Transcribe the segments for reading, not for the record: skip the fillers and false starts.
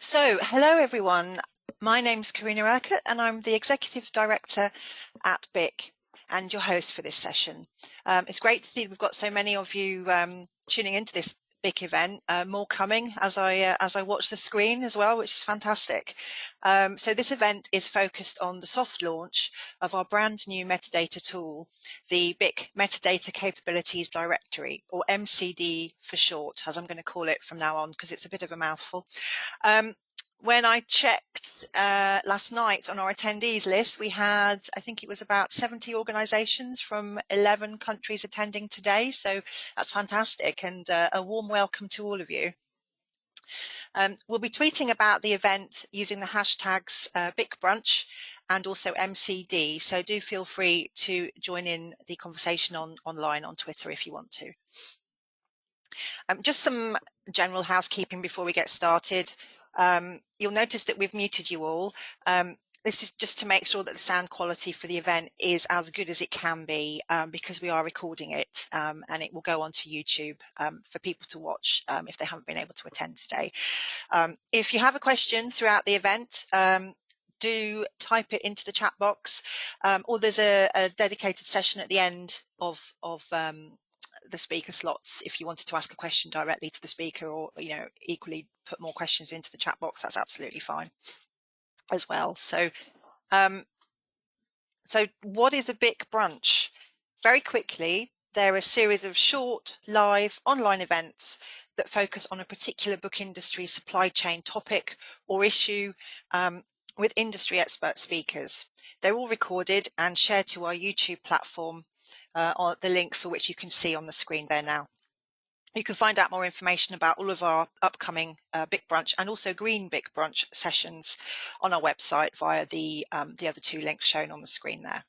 So, hello everyone. My name's Karina Urquhart and I'm the Executive Director at BIC and your host for this session. It's great to see we've got so many of you tuning into this BIC event, more coming as I watch the screen as well, which is fantastic. So this event is focused on the soft launch of our brand new metadata tool, the BIC Metadata Capabilities Directory, or MCD for short, as I'm going to call it from now on because it's a bit of a mouthful. When I checked last night on our attendees list, we had, I think it was about 70 organisations from 11 countries attending today. So that's fantastic, and a warm welcome to all of you. We'll be tweeting about the event using the hashtags BIC Brunch and also MCD. So do feel free to join in the conversation online on Twitter if you want to. Just some general housekeeping before we get started. You'll notice that we've muted you all. This is just to make sure that the sound quality for the event is as good as it can be, because we are recording it, and it will go onto YouTube for people to watch if they haven't been able to attend today. If you have a question throughout the event, do type it into the chat box, or there's a dedicated session at the end of the speaker slots if you wanted to ask a question directly to the speaker, or equally put more questions into the chat box. That's absolutely fine as well. So what is a BIC Brunch? Very quickly, they're a series of short live online events that focus on a particular book industry supply chain topic or issue, with industry expert speakers. They're all recorded and shared to our YouTube platform, on the link for which you can see on the screen there now. You can find out more information about all of our upcoming BIC Brunch and also Green BIC Brunch sessions on our website via the other two links shown on the screen there.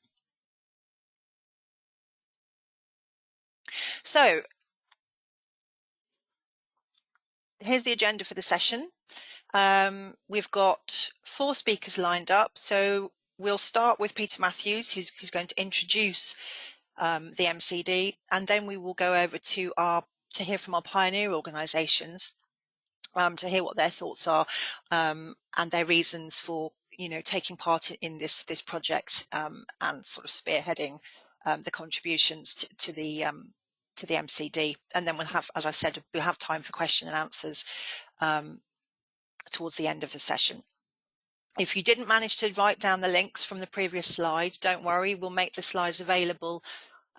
So here's the agenda for the session. We've got 4 speakers lined up. So we'll start with Peter Matthews, who's going to introduce the MCD, and then we will go over to hear from our pioneer organisations, to hear what their thoughts are, and their reasons for taking part in this project, and sort of spearheading the contributions to the MCD. And then we'll have, as I said, we'll have time for question and answers towards the end of the session. If you didn't manage to write down the links from the previous slide, don't worry, we'll make the slides available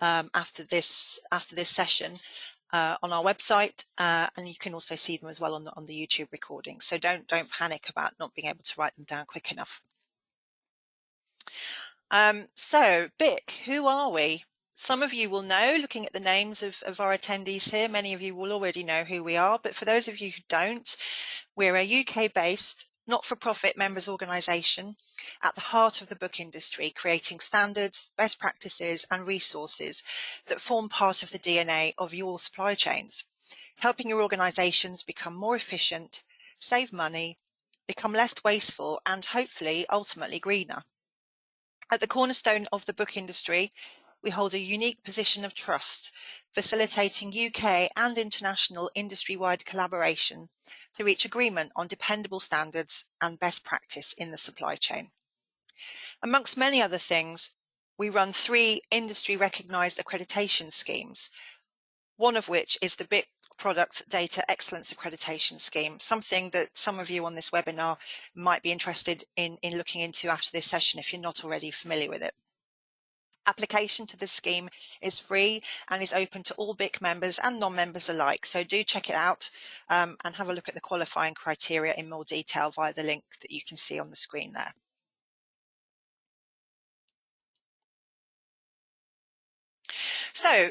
after this session on our website, and you can also see them as well on the YouTube recording. So don't panic about not being able to write them down quick enough. So BIC, who are we? Some of you will know, looking at the names of our attendees here, many of you will already know who we are, but for those of you who don't, we're a UK-based not-for-profit members organisation at the heart of the book industry, creating standards, best practices and resources that form part of the DNA of your supply chains, helping your organisations become more efficient, save money, become less wasteful and hopefully ultimately greener. At the cornerstone of the book industry, we hold a unique position of trust, facilitating UK and international industry-wide collaboration to reach agreement on dependable standards and best practice in the supply chain. Amongst many other things, we run 3 industry-recognised accreditation schemes, one of which is the BIC Product Data Excellence Accreditation Scheme, something that some of you on this webinar might be interested in looking into after this session if you're not already familiar with it. Application to the scheme is free and is open to all BIC members and non-members alike, so do check it out and have a look at the qualifying criteria in more detail via the link that you can see on the screen there. So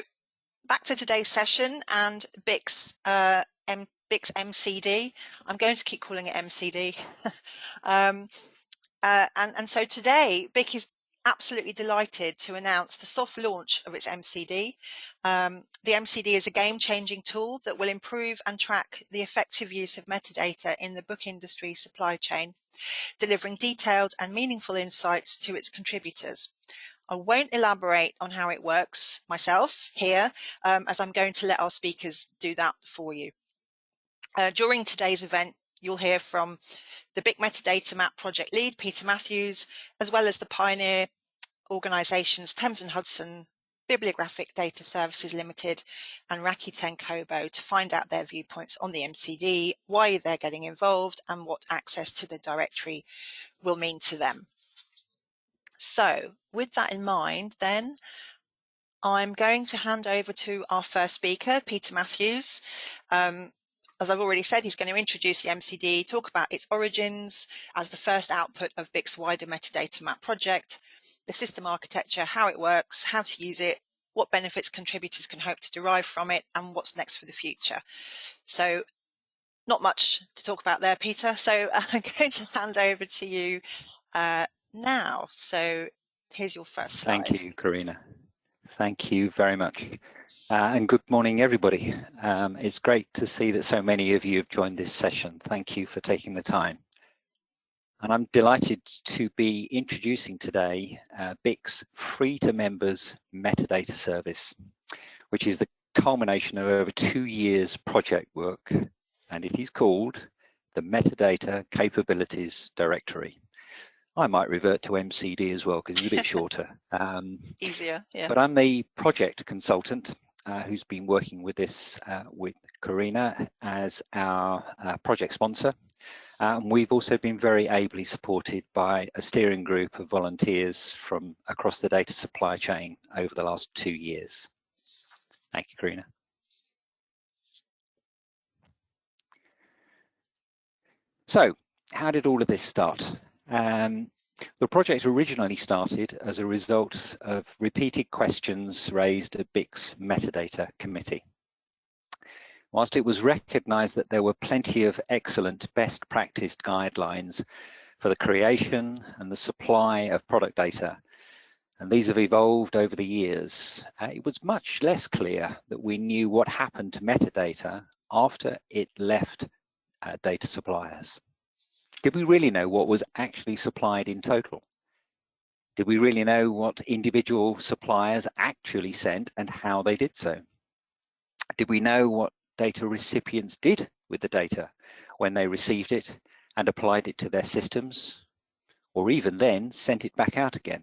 back to today's session and BIC's MCD. I'm going to keep calling it MCD. And so today BIC is absolutely delighted to announce the soft launch of its MCD. The MCD is a game-changing tool that will improve and track the effective use of metadata in the book industry supply chain, delivering detailed and meaningful insights to its contributors. I won't elaborate on how it works myself here, as I'm going to let our speakers do that for you. During today's event, you'll hear from the BIC Metadata Map project lead, Peter Matthews, as well as the pioneer organisations Thames and Hudson, Bibliographic Data Services Limited and Rakuten Kobo to find out their viewpoints on the MCD, why they're getting involved and what access to the directory will mean to them. So with that in mind, then I'm going to hand over to our first speaker, Peter Matthews. As I've already said, he's going to introduce the MCD, talk about its origins as the first output of BIC's wider metadata map project, the system architecture, how it works, how to use it, what benefits contributors can hope to derive from it, and what's next for the future. So not much to talk about there, Peter. So I'm going to hand over to you now. So here's your first slide. Thank you, Karina. Thank you very much. And good morning, everybody. It's great to see that so many of you have joined this session. Thank you for taking the time. And I'm delighted to be introducing today BIC's free to members metadata service, which is the culmination of over 2 years project work, and it is called the Metadata Capabilities Directory. I might revert to MCD as well because it's a bit shorter. Easier, yeah. But I'm the project consultant who's been working with this with Karina as our project sponsor. We've also been very ably supported by a steering group of volunteers from across the data supply chain over the last 2 years. Thank you, Karina. So, how did all of this start? The project originally started as a result of repeated questions raised at BIC's Metadata Committee. Whilst it was recognised that there were plenty of excellent best practice guidelines for the creation and the supply of product data, and these have evolved over the years, it was much less clear that we knew what happened to metadata after it left data suppliers. Did we really know what was actually supplied in total? Did we really know what individual suppliers actually sent and how they did so? Did we know what data recipients did with the data when they received it and applied it to their systems, or even then sent it back out again?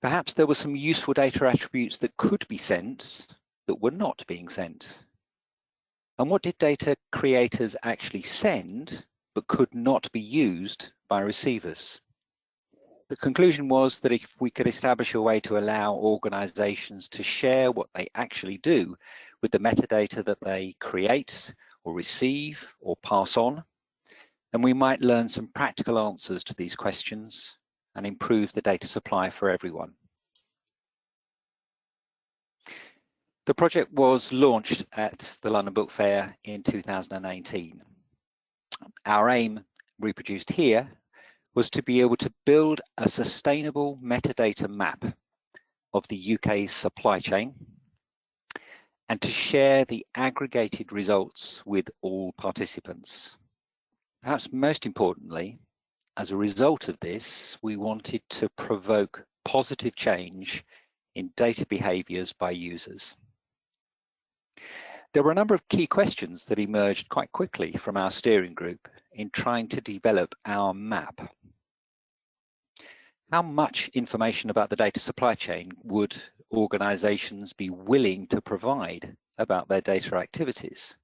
Perhaps there were some useful data attributes that could be sent that were not being sent. And what did data creators actually send but could not be used by receivers? The conclusion was that if we could establish a way to allow organizations to share what they actually do with the metadata that they create or receive or pass on, then we might learn some practical answers to these questions and improve the data supply for everyone. The project was launched at the London Book Fair in 2018. Our aim, reproduced here, was to be able to build a sustainable metadata map of the UK's supply chain and to share the aggregated results with all participants. Perhaps most importantly, as a result of this, we wanted to provoke positive change in data behaviours by users. There were a number of key questions that emerged quite quickly from our steering group in trying to develop our map. How much information about the data supply chain would organizations be willing to provide about their data activities?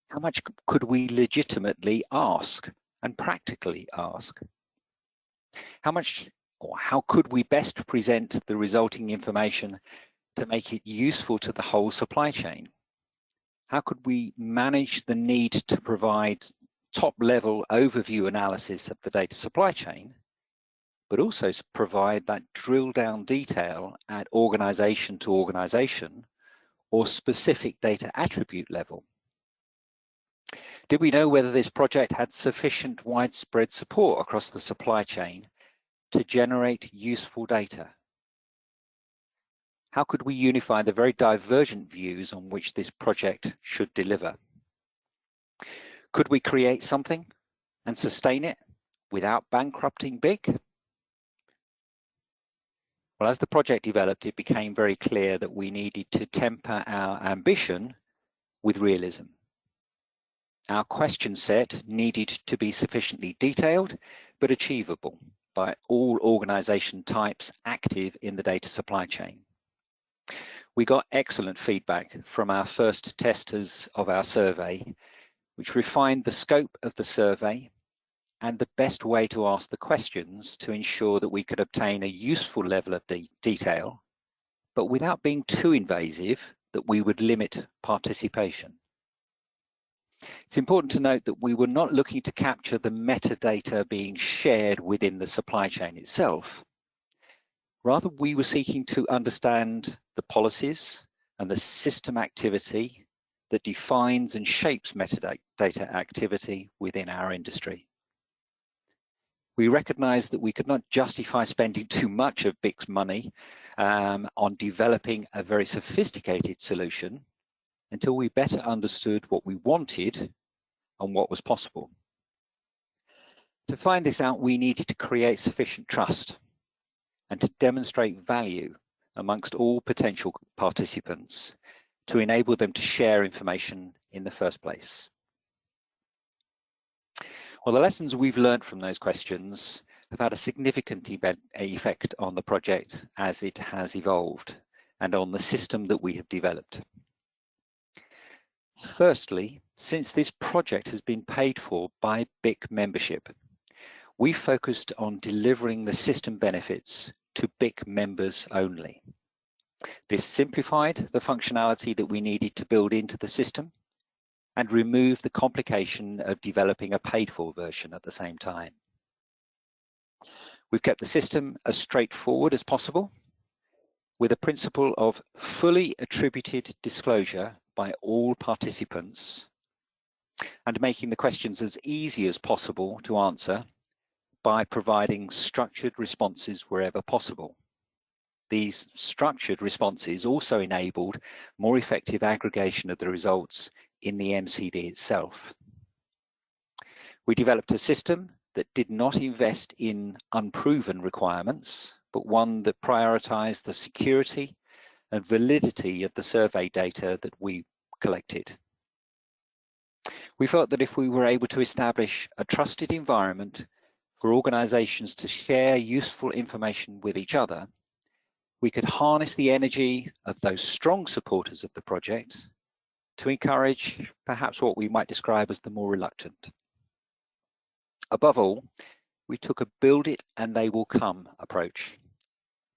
How much could we legitimately ask and practically ask? How much or how could we best present the resulting information to make it useful to the whole supply chain? How could we manage the need to provide top-level overview analysis of the data supply chain, but also provide that drill-down detail at organization to organization or specific data attribute level? Did we know whether this project had sufficient widespread support across the supply chain to generate useful data? How could we unify the very divergent views on which this project should deliver? Could we create something and sustain it without bankrupting BIC? Well, as the project developed, it became very clear that we needed to temper our ambition with realism. Our question set needed to be sufficiently detailed but achievable by all organisation types active in the data supply chain. We got excellent feedback from our first testers of our survey, which refined the scope of the survey and the best way to ask the questions to ensure that we could obtain a useful level of detail, but without being too invasive that we would limit participation. It's important to note that we were not looking to capture the metadata being shared within the supply chain itself. Rather, we were seeking to understand the policies and the system activity that defines and shapes metadata activity within our industry. We recognized that we could not justify spending too much of BIC's money on developing a very sophisticated solution until we better understood what we wanted and what was possible. To find this out, we needed to create sufficient trust and to demonstrate value amongst all potential participants to enable them to share information in the first place. Well, the lessons we've learned from those questions have had a significant effect on the project as it has evolved and on the system that we have developed. Firstly, since this project has been paid for by BIC membership, we focused on delivering the system benefits to BIC members only. This simplified the functionality that we needed to build into the system and removed the complication of developing a paid-for version at the same time. We've kept the system as straightforward as possible, with a principle of fully attributed disclosure by all participants and making the questions as easy as possible to answer by providing structured responses wherever possible. These structured responses also enabled more effective aggregation of the results in the MCD itself. We developed a system that did not invest in unproven requirements, but one that prioritized the security and validity of the survey data that we collected. We felt that if we were able to establish a trusted environment for organizations to share useful information with each other, we could harness the energy of those strong supporters of the project to encourage perhaps what we might describe as the more reluctant. Above all, we took a build it and they will come approach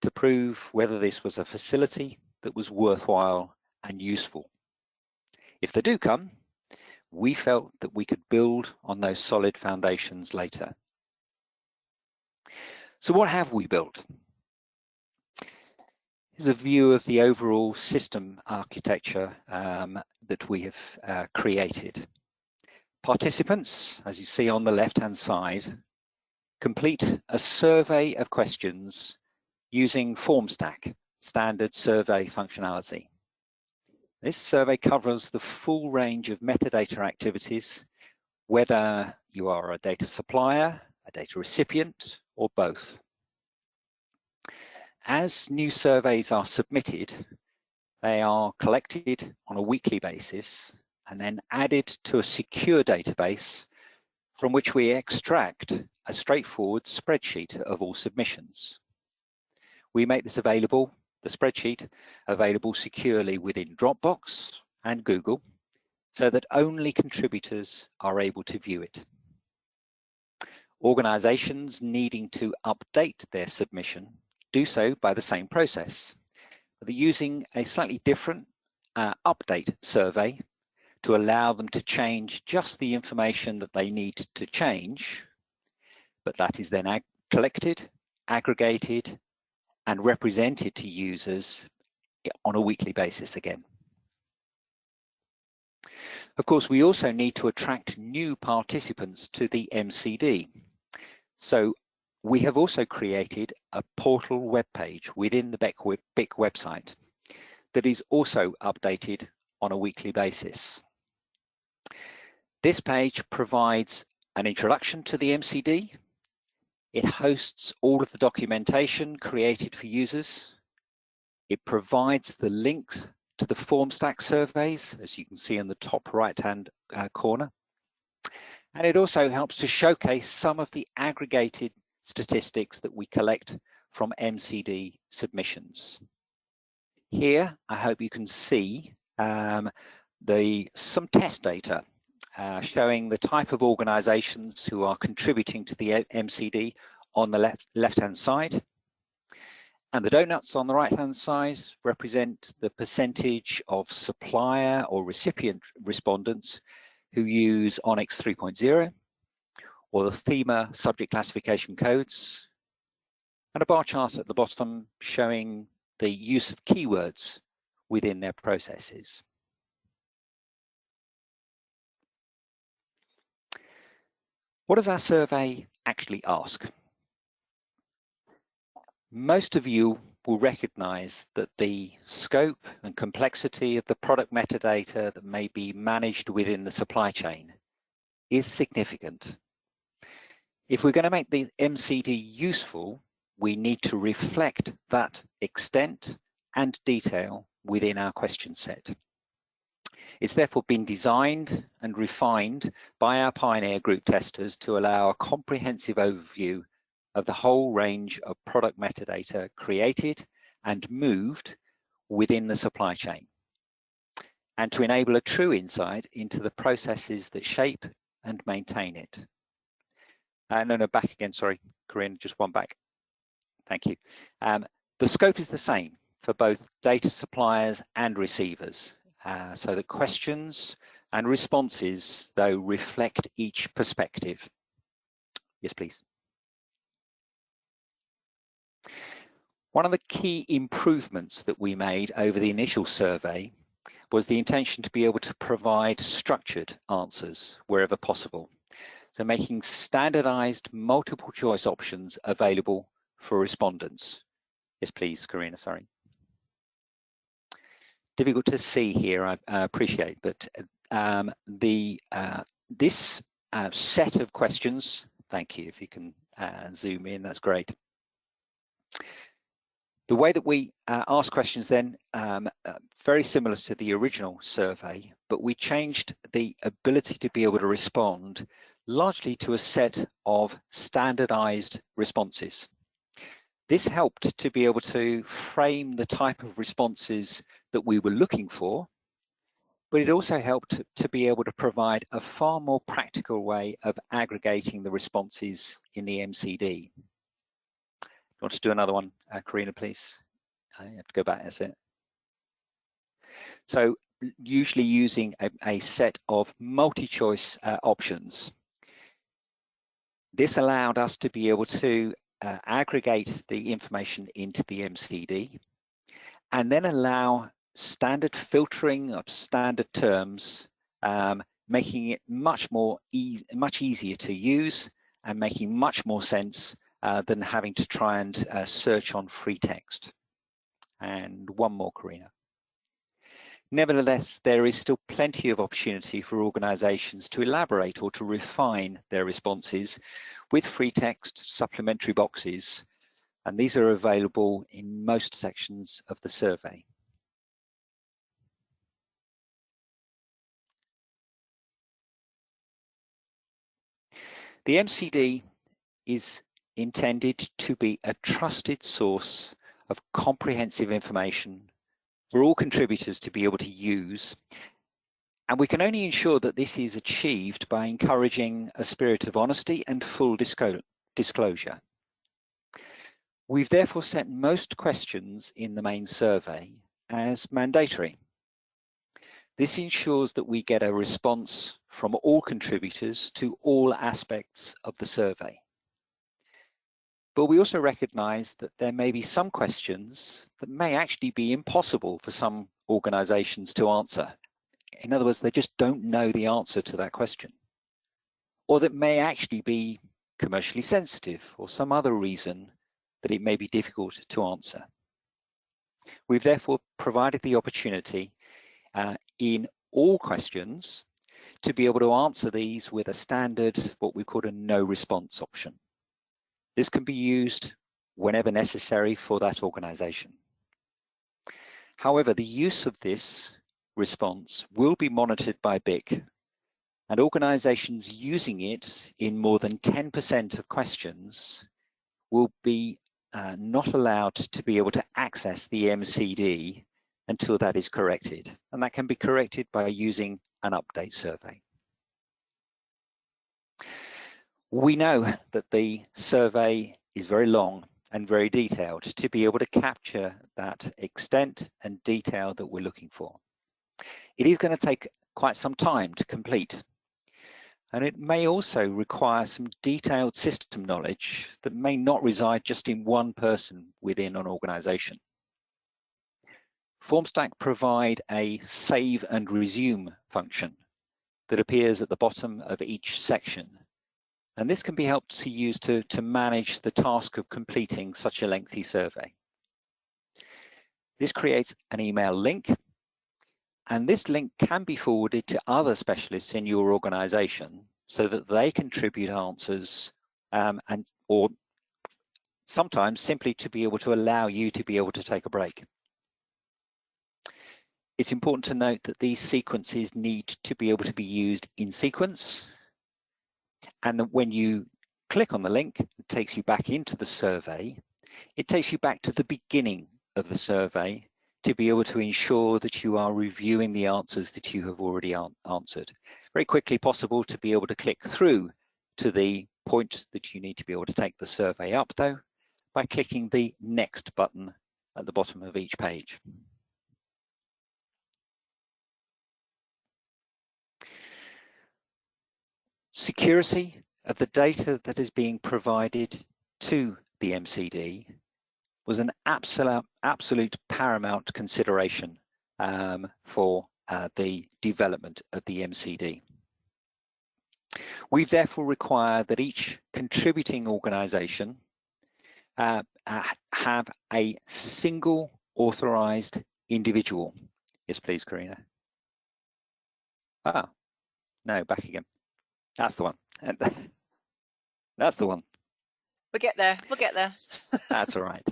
to prove whether this was a facility that was worthwhile and useful. If they do come, we felt that we could build on those solid foundations later. So what have we built? Here's a view of the overall system architecture that we have created. Participants, as you see on the left-hand side, complete a survey of questions using FormStack, standard survey functionality. This survey covers the full range of metadata activities, whether you are a data supplier, a data recipient, or both. As new surveys are submitted, they are collected on a weekly basis and then added to a secure database from which we extract a straightforward spreadsheet of all submissions. We make this available, the spreadsheet, available securely within Dropbox and Google so that only contributors are able to view it. Organizations needing to update their submission do so by the same process. They're using a slightly different update survey to allow them to change just the information that they need to change, but that is then collected, aggregated, and represented to users on a weekly basis again. Of course, we also need to attract new participants to the MCD. So we have also created a portal web page within the BIC website that is also updated on a weekly basis. This page provides an introduction to the MCD. It hosts all of the documentation created for users. It provides the links to the FormStack surveys, as you can see in the top right-hand corner. And it also helps to showcase some of the aggregated statistics that we collect from MCD submissions. Here, I hope you can see some test data showing the type of organisations who are contributing to the MCD on the left-hand side. And the donuts on the right-hand side represent the percentage of supplier or recipient respondents who use ONIX 3.0 or the thema subject classification codes, and a bar chart at the bottom showing the use of keywords within their processes. What does our survey actually ask? Most of you will recognize that the scope and complexity of the product metadata that may be managed within the supply chain is significant. If we're going to make the MCD useful, we need to reflect that extent and detail within our question set. It's therefore been designed and refined by our Pioneer group testers to allow a comprehensive overview of the whole range of product metadata created and moved within the supply chain, and to enable a true insight into the processes that shape and maintain it. No, back again, sorry, Corinne, just one back. Thank you. The scope is the same for both data suppliers and receivers. So the questions and responses, though, reflect each perspective. Yes, please. One of the key improvements that we made over the initial survey was the intention to be able to provide structured answers wherever possible. So making standardized multiple choice options available for respondents. Yes, please, Karina, sorry. Difficult to see here, I appreciate, but this set of questions, thank you, if you can zoom in, that's great. The way that we ask questions then, very similar to the original survey, but we changed the ability to be able to respond largely to a set of standardized responses. This helped to be able to frame the type of responses that we were looking for, but it also helped to be able to provide a far more practical way of aggregating the responses in the MCD. You want to do another one, Karina, please? I have to go back, that's it. So usually using a set of multi-choice options. This allowed us to be able to aggregate the information into the MCD and then allow standard filtering of standard terms, making it much easier to use and making much more sense than having to try and search on free text. And one more, Karina. Nevertheless, there is still plenty of opportunity for organizations to elaborate or to refine their responses with free text supplementary boxes, and these are available in most sections of the survey. The MCD is intended to be a trusted source of comprehensive information for all contributors to be able to use, and we can only ensure that this is achieved by encouraging a spirit of honesty and full disclosure. We've therefore set most questions in the main survey as mandatory. This ensures that we get a response from all contributors to all aspects of the survey. But we also recognize that there may be some questions that may actually be impossible for some organizations to answer. In other words, they just don't know the answer to that question, or that may actually be commercially sensitive or some other reason that it may be difficult to answer. We've therefore provided the opportunity in all questions to be able to answer these with a standard, what we call a no response option. This can be used whenever necessary for that organization. However, the use of this response will be monitored by BIC And organizations using it in more than 10% of questions will be not allowed to be able to access the MCD until that is corrected. And that can be corrected by using an update survey. We know that the survey is very long and very detailed to be able to capture that extent and detail that we're looking for. It is going to take quite some time to complete. And it may also require some detailed system knowledge that may not reside just in one person within an organization. Formstack provide a save and resume function that appears at the bottom of each section. And this can be helped to use to manage the task of completing such a lengthy survey. This creates an email link, and this link can be forwarded to other specialists in your organization so that they contribute answers or sometimes simply to be able to allow you to be able to take a break. It's important to note that these sequences need to be able to be used in sequence, and that when you click on the link, it takes you back into the survey. It takes you back to the beginning of the survey to be able to ensure that you are reviewing the answers that you have already answered. Very quickly possible to be able to click through to the point that you need to be able to take the survey up, though, by clicking the next button at the bottom of each page. Security of the data that is being provided to the MCD was an absolute paramount consideration for the development of the MCD. We therefore require that each contributing organization have a single authorized individual. Yes, please, Karina. Ah, no, back again. That's the one. That's the one. We'll get there. We'll get there. That's all right.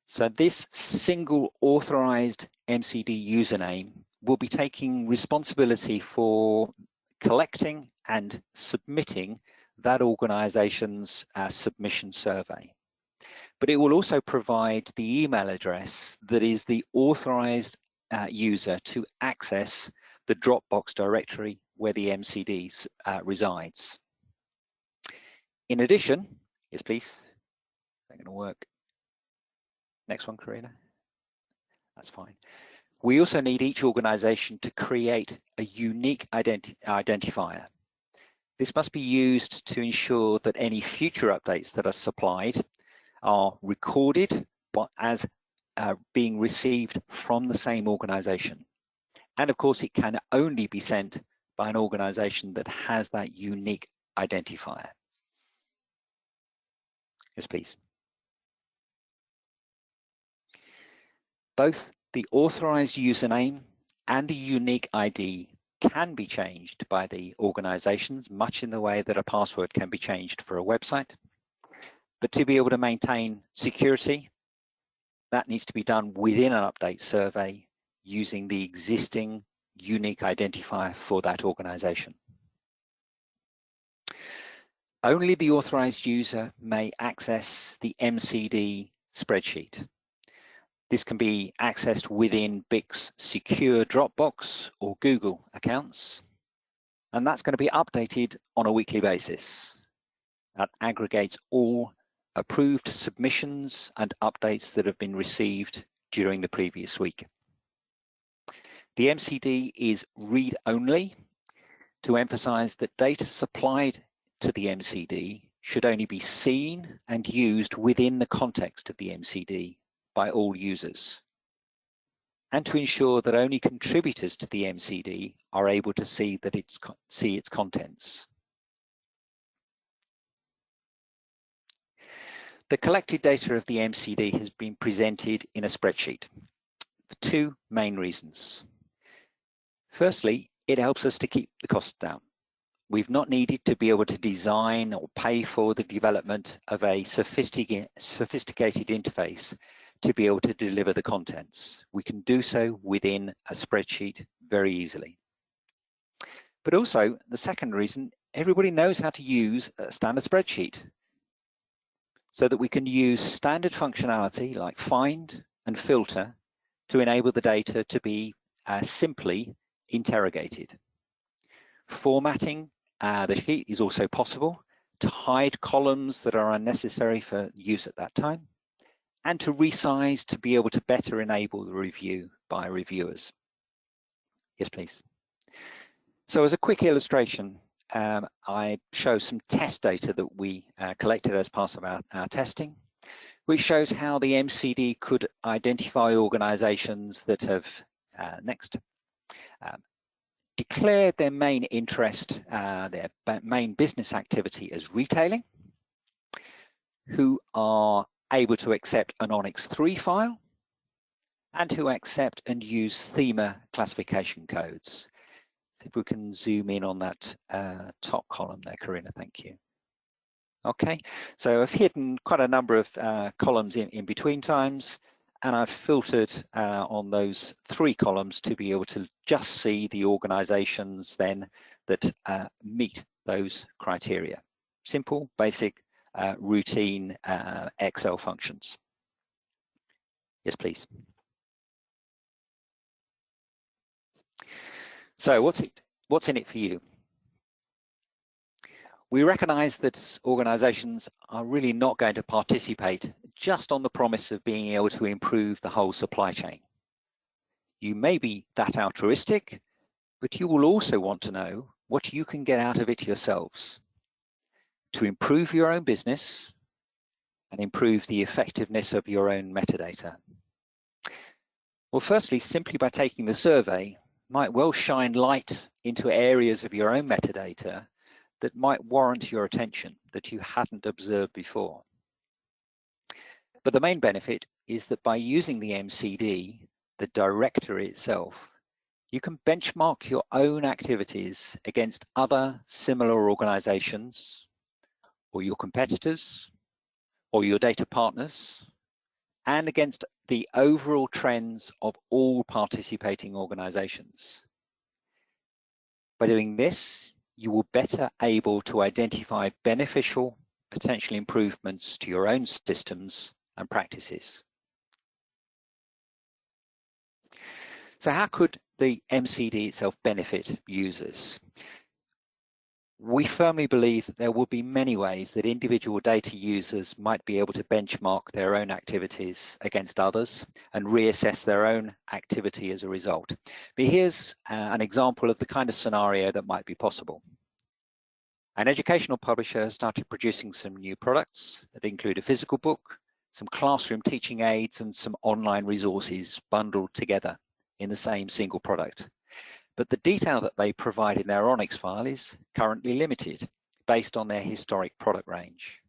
So this single authorized MCD username will be taking responsibility for collecting and submitting that organization's submission survey. But it will also provide the email address that is the authorized user to access the Dropbox directory where the MCD resides. In addition, yes, please. Is that going to work? Next one, Karina. That's fine. We also need each organization to create a unique identifier. This must be used to ensure that any future updates that are supplied are recorded as being received from the same organization. And of course, it can only be sent by an organization that has that unique identifier. Yes, please. Both the authorized username and the unique ID can be changed by the organizations, much in the way that a password can be changed for a website. But to be able to maintain security, that needs to be done within an update survey using the existing unique identifier for that organization. Only the authorized user may access the MCD spreadsheet. This can be accessed within BIC's secure Dropbox or Google accounts, and that's going to be updated on a weekly basis. That aggregates all approved submissions and updates that have been received during the previous week. The MCD is read-only to emphasize that data supplied to the MCD should only be seen and used within the context of the MCD by all users, and to ensure that only contributors to the MCD are able to see its contents. The collected data of the MCD has been presented in a spreadsheet for two main reasons. Firstly, it helps us to keep the costs down. We've not needed to be able to design or pay for the development of a sophisticated interface to be able to deliver the contents. We can do so within a spreadsheet very easily. But also, the second reason, everybody knows how to use a standard spreadsheet, so that we can use standard functionality like find and filter to enable the data to be simply interrogated. Formatting the sheet is also possible to hide columns that are unnecessary for use at that time, and to resize to be able to better enable the review by reviewers. Yes, please. So as a quick illustration, I show some test data that we collected as part of our testing, which shows how the MCD could identify organizations that have, declared their main interest, their main business activity as retailing, who are able to accept an ONIX 3 file, and who accept and use thema classification codes. If we can zoom in on that top column there, Karina, thank you. Okay, so I've hidden quite a number of columns in between times, and I've filtered on those 3 columns to be able to just see the organizations then that meet those criteria. Simple, basic, routine Excel functions. Yes, please. So what's in it for you? We recognize that organizations are really not going to participate just on the promise of being able to improve the whole supply chain. You may be that altruistic, but you will also want to know what you can get out of it yourselves to improve your own business and improve the effectiveness of your own metadata. Well, firstly, simply by taking the survey might well shine light into areas of your own metadata that might warrant your attention that you hadn't observed before. But the main benefit is that by using the MCD, the directory itself, you can benchmark your own activities against other similar organizations, or your competitors, or your data partners, and against the overall trends of all participating organizations. By doing this, you will better able to identify beneficial potential improvements to your own systems and practices. So how could the MCD itself benefit users? We firmly believe that there will be many ways that individual data users might be able to benchmark their own activities against others and reassess their own activity as a result. But here's an example of the kind of scenario that might be possible. An educational publisher has started producing some new products that include a physical book, some classroom teaching aids, and some online resources bundled together in the same single product. But the detail that they provide in their ONIX file is currently limited based on their historic product range.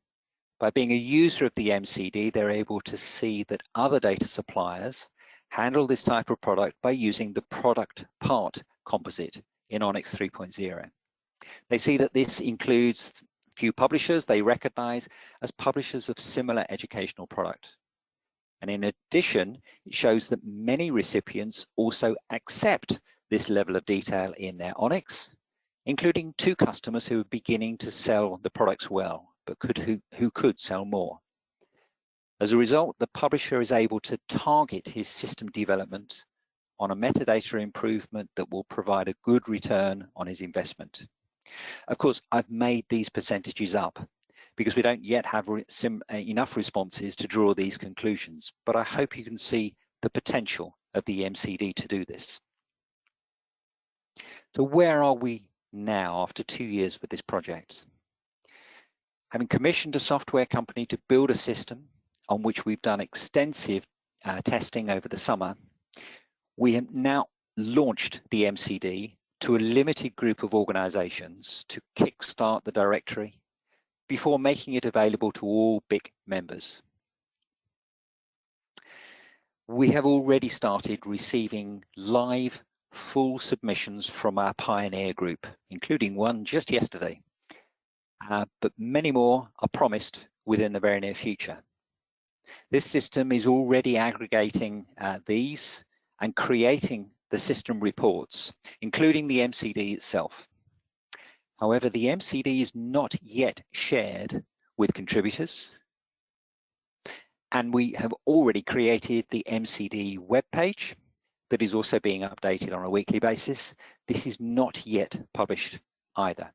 By being a user of the MCD, they're able to see that other data suppliers handle this type of product by using the product part composite in ONIX 3.0. They see that this includes few publishers they recognize as publishers of similar educational product. And in addition, it shows that many recipients also accept this level of detail in their ONIX, including 2 customers who are beginning to sell the products well, but who could sell more. As a result, the publisher is able to target his system development on a metadata improvement that will provide a good return on his investment. Of course, I've made these percentages up because we don't yet have enough responses to draw these conclusions, but I hope you can see the potential of the MCD to do this. So where are we now after 2 years with this project? Having commissioned a software company to build a system on which we've done extensive testing over the summer, we have now launched the MCD to a limited group of organizations to kickstart the directory before making it available to all BIC members. We have already started receiving live full submissions from our pioneer group, including one just yesterday, but many more are promised within the very near future. This system is already aggregating these and creating the system reports, including the MCD itself. However, the MCD is not yet shared with contributors, and we have already created the MCD webpage that is also being updated on a weekly basis. This is not yet published either.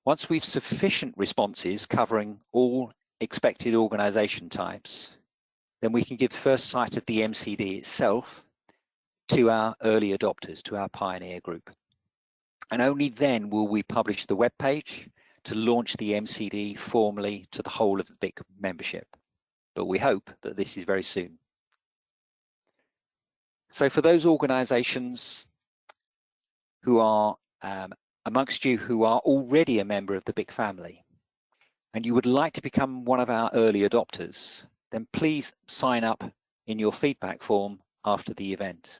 Once we've sufficient responses covering all expected organisation types, then we can give first sight of the MCD itself to our early adopters, to our pioneer group. And only then will we publish the web page to launch the MCD formally to the whole of the BIC membership. But we hope that this is very soon. So for those organisations who are amongst you who are already a member of the BIC family, and you would like to become one of our early adopters, then please sign up in your feedback form after the event.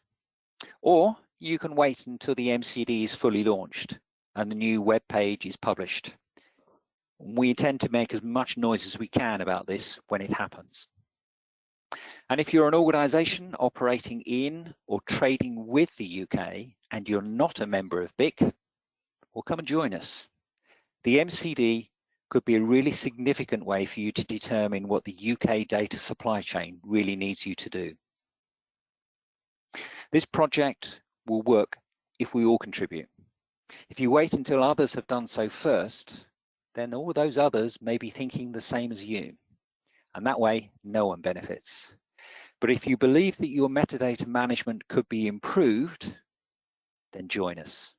Or you can wait until the MCD is fully launched and the new web page is published. We intend to make as much noise as we can about this when it happens. And if you're an organisation operating in or trading with the UK and you're not a member of BIC, well, come and join us. The MCD could be a really significant way for you to determine what the UK data supply chain really needs you to do. This project will work if we all contribute. If you wait until others have done so first, then all those others may be thinking the same as you, and that way no one benefits. But if you believe that your metadata management could be improved, then join us.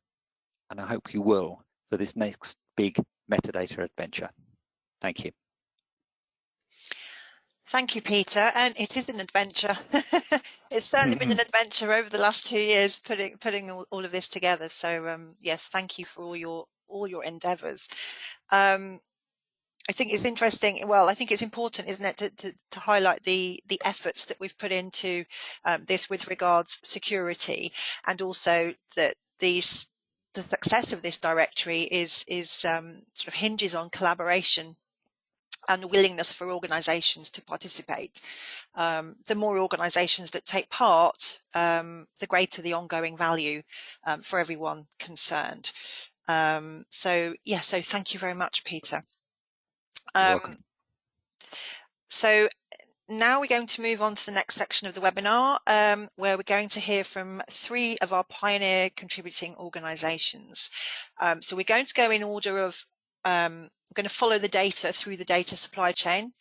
And I hope you will for this next big metadata adventure. Thank you. Thank you, Peter. And it is an adventure. It's certainly been an adventure over the last 2 years putting all of this together. So yes, thank you for all your endeavours. I think it's interesting. Well, I think it's important, isn't it, to highlight the efforts that we've put into this with regards security, and also that the success of this directory is sort of hinges on collaboration and willingness for organisations to participate. The more organisations that take part, the greater the ongoing value for everyone concerned. So thank you very much, Peter. You're welcome. So now we're going to move on to the next section of the webinar, where we're going to hear from 3 of our pioneer contributing organisations. So we're going to go in order of, we're going to follow the data through the data supply chain.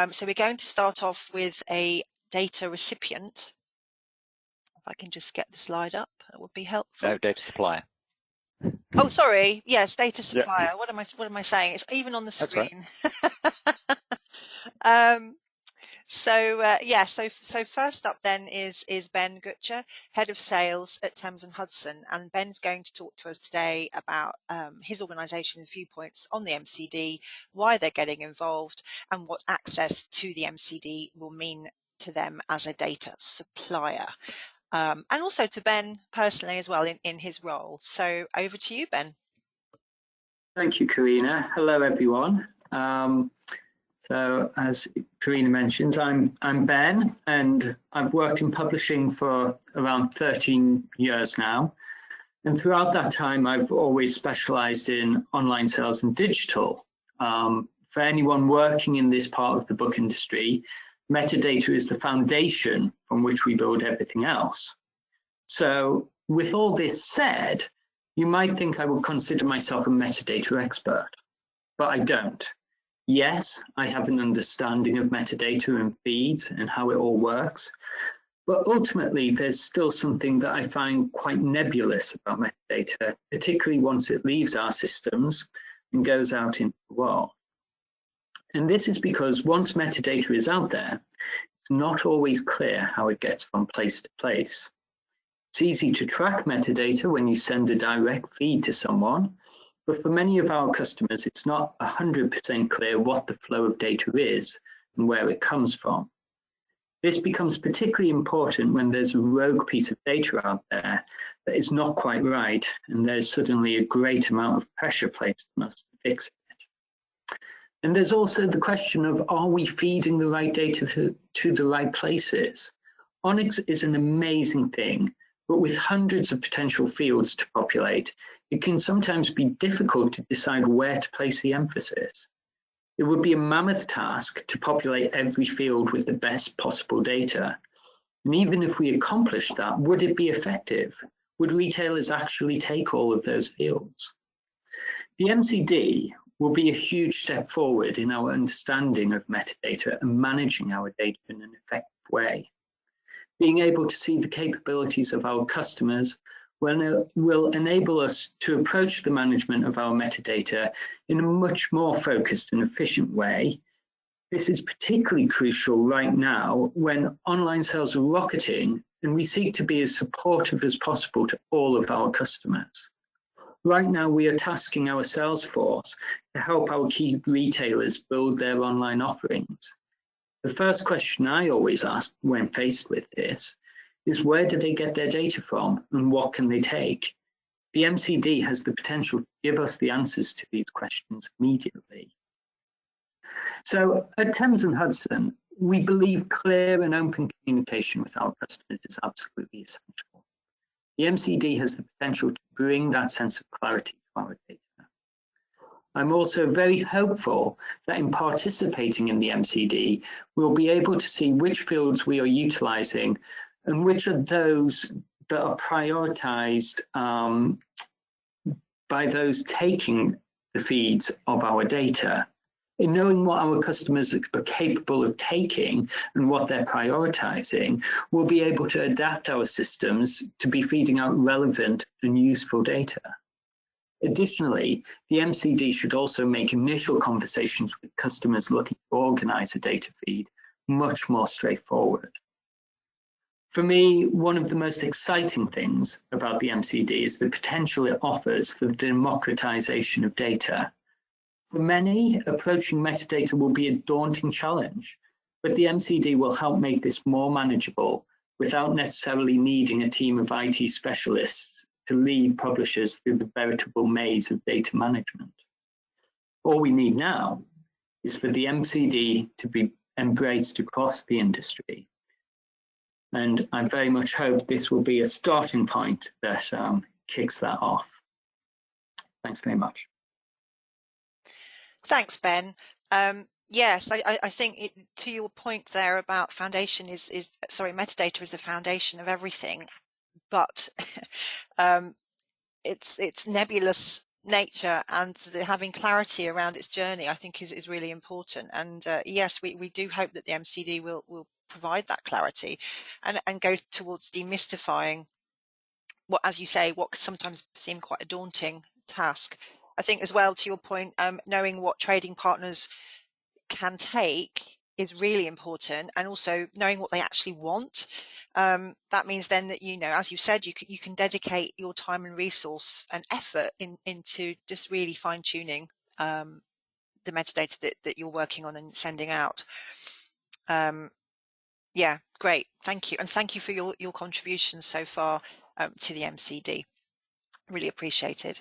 So we're going to start off with a data recipient. If I can just get the slide up, that would be helpful. No, data supplier. Oh, sorry. Yes, data supplier. Yeah. What am I saying? It's even on the screen. Right. So first up then is Ben Gutcher, Head of Sales at Thames and Hudson, and Ben's going to talk to us today about his organisation's viewpoints on the MCD, why they're getting involved, and what access to the MCD will mean to them as a data supplier. And also to Ben personally as well in his role. So over to you, Ben. Thank you, Karina. Hello, everyone. So as Karina mentions, I'm Ben, and I've worked in publishing for around 13 years now. And throughout that time, I've always specialized in online sales and digital. For anyone working in this part of the book industry, metadata is the foundation from which we build everything else. So with all this said, you might think I would consider myself a metadata expert, but I don't. Yes, I have an understanding of metadata and feeds and how it all works, but ultimately there's still something that I find quite nebulous about metadata, particularly once it leaves our systems and goes out into the world. And this is because once metadata is out there, it's not always clear how it gets from place to place. It's easy to track metadata when you send a direct feed to someone, but for many of our customers, it's not 100% clear what the flow of data is and where it comes from. This becomes particularly important when there's a rogue piece of data out there that is not quite right, and there's suddenly a great amount of pressure placed on us to fix it. And there's also the question of, are we feeding the right data to the right places? ONIX is an amazing thing, but with hundreds of potential fields to populate, it can sometimes be difficult to decide where to place the emphasis. It would be a mammoth task to populate every field with the best possible data. And even if we accomplished that, would it be effective? Would retailers actually take all of those fields? The MCD will be a huge step forward in our understanding of metadata and managing our data in an effective way. Being able to see the capabilities of our customers will enable us to approach the management of our metadata in a much more focused and efficient way. This is particularly crucial right now when online sales are rocketing and we seek to be as supportive as possible to all of our customers. Right now, we are tasking our sales force to help our key retailers build their online offerings. The first question I always ask when faced with this is, where do they get their data from and what can they take? The MCD has the potential to give us the answers to these questions immediately. So at Thames and Hudson, we believe clear and open communication with our customers is absolutely essential. The MCD has the potential to bring that sense of clarity to our data. I'm also very hopeful that in participating in the MCD, we'll be able to see which fields we are utilizing and which are those that are prioritized by those taking the feeds of our data. In knowing what our customers are capable of taking and what they're prioritizing, we'll be able to adapt our systems to be feeding out relevant and useful data. Additionally, the MCD should also make initial conversations with customers looking to organize a data feed much more straightforward. For me, one of the most exciting things about the MCD is the potential it offers for the democratization of data. For many, approaching metadata will be a daunting challenge, but the MCD will help make this more manageable without necessarily needing a team of IT specialists to lead publishers through the veritable maze of data management. All we need now is for the MCD to be embraced across the industry. And I very much hope this will be a starting point that kicks that off. Thanks very much. Thanks, Ben. Yes, I think to your point there about foundation metadata is the foundation of everything, but its nebulous nature and having clarity around its journey, I think is really important. And yes, we do hope that the MCD will provide that clarity and go towards demystifying what, as you say, what sometimes seem quite a daunting task. I think as well, to your point, knowing what trading partners can take is really important, and also knowing what they actually want. That means then that, as you said, you can dedicate your time and resource and effort into just really fine-tuning the metadata that you're working on and sending out. Yeah, great, thank you, and thank you for your contributions so far to the MCD. Really appreciated.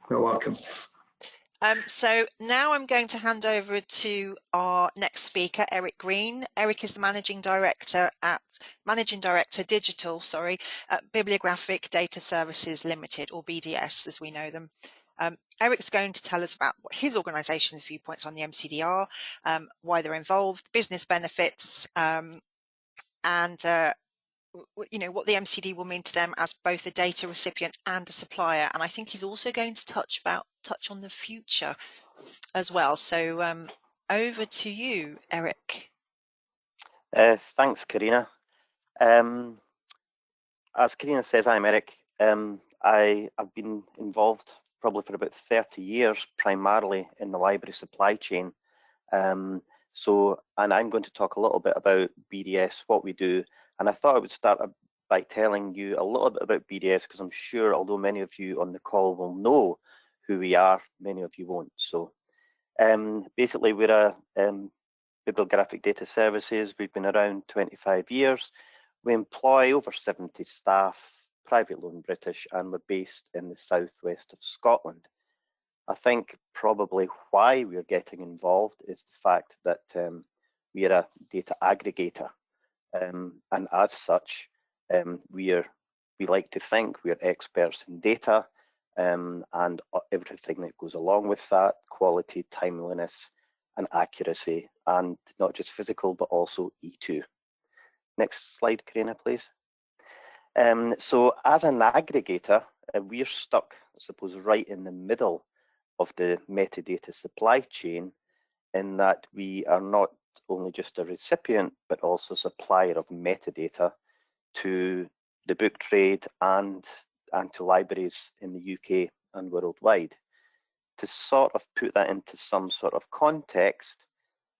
You're welcome. So now I'm going to hand over to our next speaker, Eric Green. Eric is the Managing Director Digital at Bibliographic Data Services Limited, or BDS as we know them. Eric's going to tell us about what his organisation's viewpoints on the MCD are, why they're involved, business benefits, and what the MCD will mean to them as both a data recipient and a supplier. And I think he's also going to touch on the future as well. So over to you, Eric. Thanks, Karina. As Karina says, I'm Eric. I've been involved probably for about 30 years, primarily in the library supply chain. And I'm going to talk a little bit about BDS, what we do. And I thought I would start by telling you a little bit about BDS, because I'm sure, although many of you on the call will know who we are, many of you won't. So basically, we're a bibliographic data services. We've been around 25 years. We employ over 70 staff, privately owned British, and we're based in the southwest of Scotland. I think probably why we're getting involved is the fact that we are a data aggregator. And as such, we like to think we're experts in data and everything that goes along with that, quality, timeliness, and accuracy, and not just physical, but also E2. Next slide, Karina, please. So as an aggregator, we're stuck, I suppose, right in the middle of the metadata supply chain, in that we are not only just a recipient, but also supplier of metadata to the book trade and to libraries in the UK and worldwide. To sort of put that into some sort of context,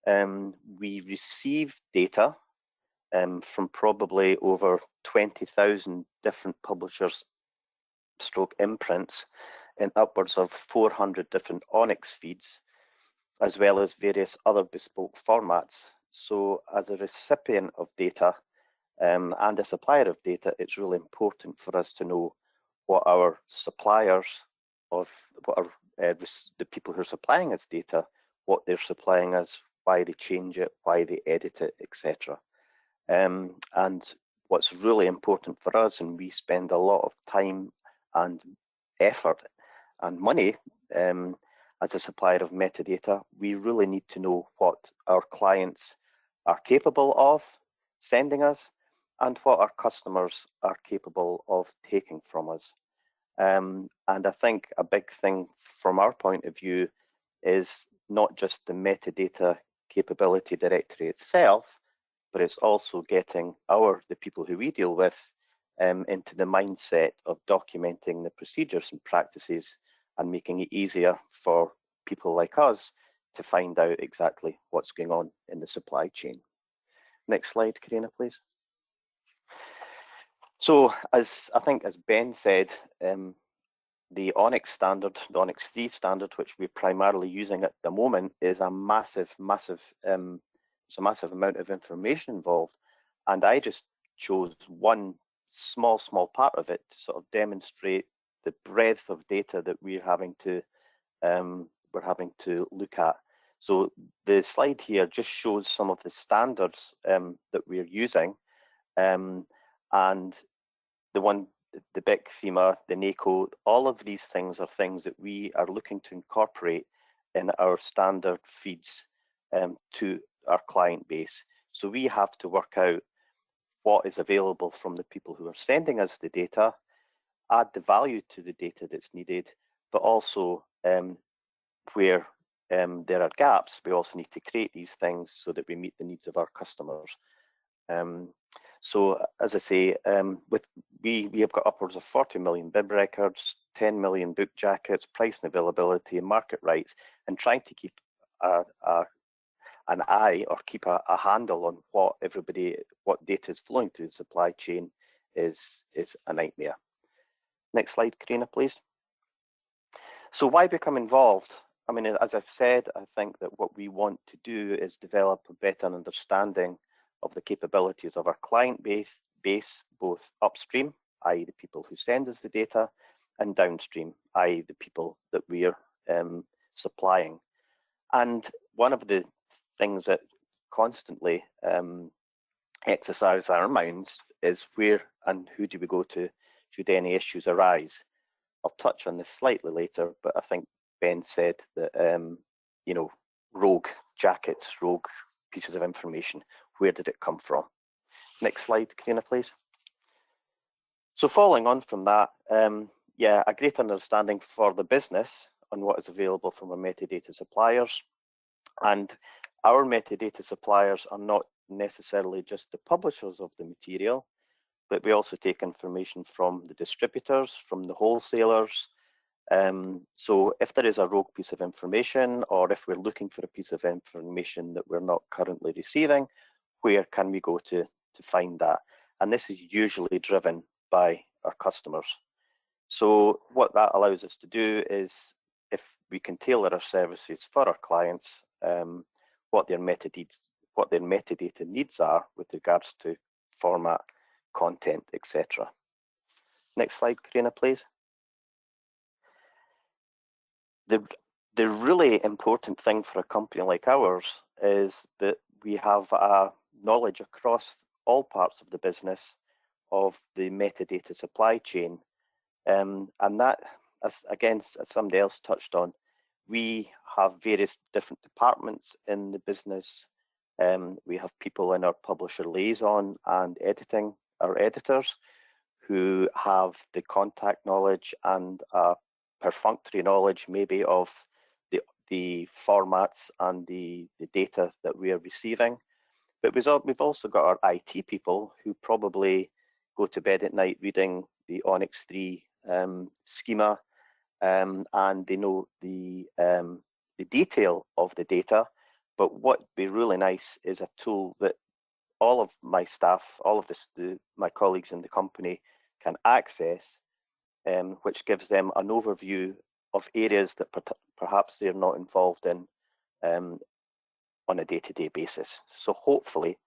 we receive data from probably over 20,000 different publishers stroke imprints in upwards of 400 different ONIX feeds, as well as various other bespoke formats. So as a recipient of data and a supplier of data, it's really important for us to know what our suppliers of the people who are supplying us data, what they're supplying us, why they change it, why they edit it, etc. And what's really important for us, and we spend a lot of time and effort and money as a supplier of metadata, we really need to know what our clients are capable of sending us and what our customers are capable of taking from us. And I think a big thing from our point of view is not just the metadata capability directory itself, but it's also getting the people who we deal with into the mindset of documenting the procedures and practices and making it easier for people like us to find out exactly what's going on in the supply chain. Next slide, Karina, please. So as I think as Ben said, the ONIX standard, the ONIX 3 standard, which we're primarily using at the moment, is a massive amount of information involved. And I just chose one small part of it to sort of demonstrate the breadth of data that we're having to look at. So the slide here just shows some of the standards that we're using, and the BIC thema, the NACO, all of these things are things that we are looking to incorporate in our standard feeds to our client base. So we have to work out what is available from the people who are sending us the data, add the value to the data that's needed, but also where there are gaps, we also need to create these things so that we meet the needs of our customers. So as I say, we have got upwards of 40 million bib records, 10 million book jackets, price and availability and market rights, and trying to keep an eye or keep a handle on what data is flowing through the supply chain is a nightmare. Next slide, Karina, please. So why become involved? I mean, as I've said, I think that what we want to do is develop a better understanding of the capabilities of our client base, both upstream, i.e. the people who send us the data, and downstream, i.e. the people that we are supplying. And one of the things that constantly exercise our minds is where and who do we go to should any issues arise. I'll touch on this slightly later, but I think Ben said that, you know, rogue jackets, rogue pieces of information, where did it come from? Next slide, Karina, please. So following on from that, yeah, a great understanding for the business on what is available from our metadata suppliers. And our metadata suppliers are not necessarily just the publishers of the material, but we also take information from the distributors, from the wholesalers. So if there is a rogue piece of information, or if we're looking for a piece of information that we're not currently receiving, where can we go to find that? And this is usually driven by our customers. So what that allows us to do is, if we can tailor our services for our clients, what their metadata needs are with regards to format, content, etc. Next slide, Karina, please. The really important thing for a company like ours is that we have knowledge across all parts of the business of the metadata supply chain. And that, as somebody else touched on, we have various different departments in the business. We have people in our publisher liaison and editing, our editors, who have the contact knowledge and perfunctory knowledge maybe of the formats and the data that we are receiving. But we've also got our IT people who probably go to bed at night reading the ONIX 3 schema, and they know the detail of the data. But what would be really nice is a tool that all of my staff, all of my colleagues in the company can access, which gives them an overview of areas that perhaps they're not involved in on a day-to-day basis. So hopefully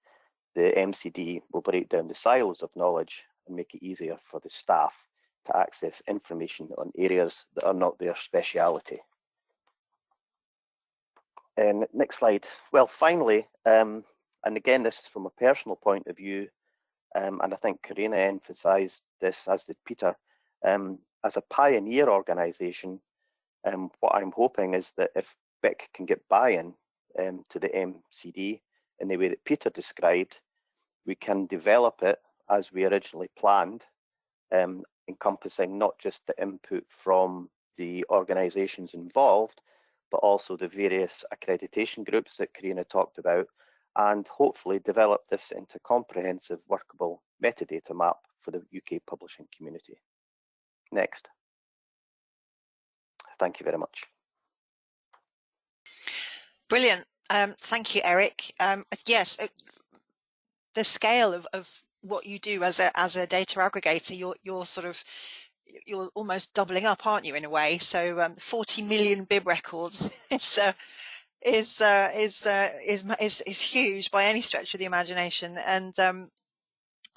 the MCD will break down the silos of knowledge and make it easier for the staff to access information on areas that are not their speciality. And next slide. Well, finally, and again, this is from a personal point of view, and I think Karina emphasised this, as did Peter, as a pioneer organisation, what I'm hoping is that if BIC can get buy-in to the MCD in the way that Peter described, we can develop it as we originally planned, encompassing not just the input from the organisations involved, but also the various accreditation groups that Karina talked about, and hopefully develop this into a comprehensive workable metadata map for the UK publishing community. Next. Thank you very much. Brilliant. Thank you, Eric. Yes, the scale of what you do as a data aggregator, you're almost doubling up, aren't you, in a way? So 40 million bib records is huge by any stretch of the imagination, and I'm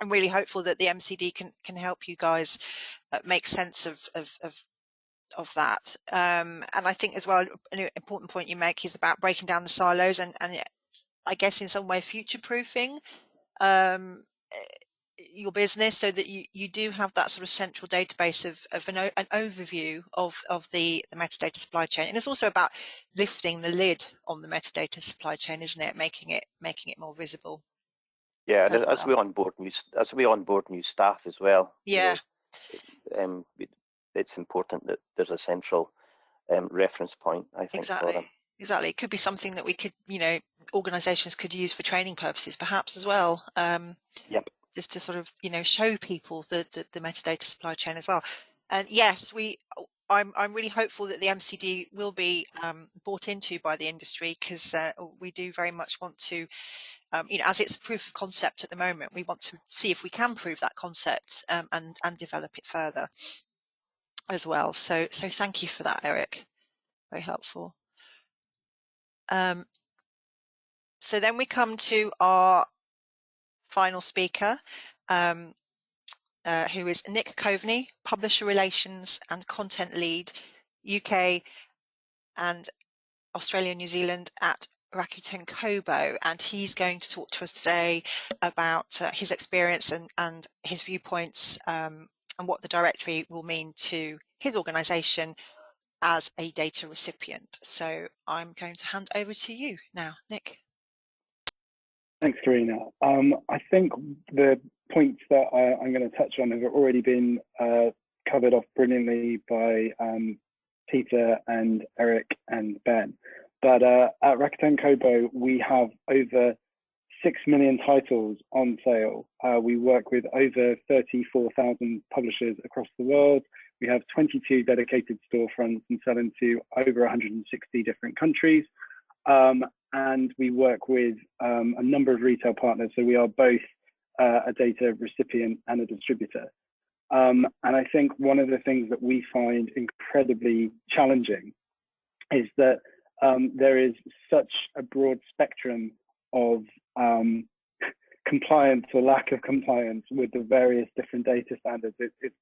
really hopeful that the MCD can help you guys make sense of that. And I think as well, an important point you make is about breaking down the silos and I guess in some way future-proofing your business, so that you do have that sort of central database of an overview of the metadata supply chain. And it's also about lifting the lid on the metadata supply chain, isn't it? Making it more visible. Yeah, and as we onboard new staff as well. Yeah. It's important that there's a central reference point, I think. Exactly. For them. Exactly. It could be something that we could, organizations could use for training purposes, perhaps as well. Yep. Just to sort of, show people the metadata supply chain as well. And yes, I'm really hopeful that the MCD will be bought into by the industry, because we do very much want to, as it's proof of concept at the moment, we want to see if we can prove that concept and develop it further as well. So thank you for that, Eric. Very helpful. So then we come to our final speaker, who is Nick Coveney, Publisher Relations and Content Lead, UK and Australia, New Zealand at Rakuten Kobo, and he's going to talk to us today about his experience and his viewpoints and what the directory will mean to his organisation as a data recipient. So I'm going to hand over to you now, Nick. Thanks, Karina. I think the points that I'm going to touch on have already been covered off brilliantly by Peter and Eric and Ben. But at Rakuten Kobo, we have over 6 million titles on sale. We work with over 34,000 publishers across the world. We have 22 dedicated storefronts and sell into over 160 different countries. And we work with a number of retail partners. So we are both a data recipient and a distributor. And I think one of the things that we find incredibly challenging is that there is such a broad spectrum of compliance or lack of compliance with the various different data standards. It's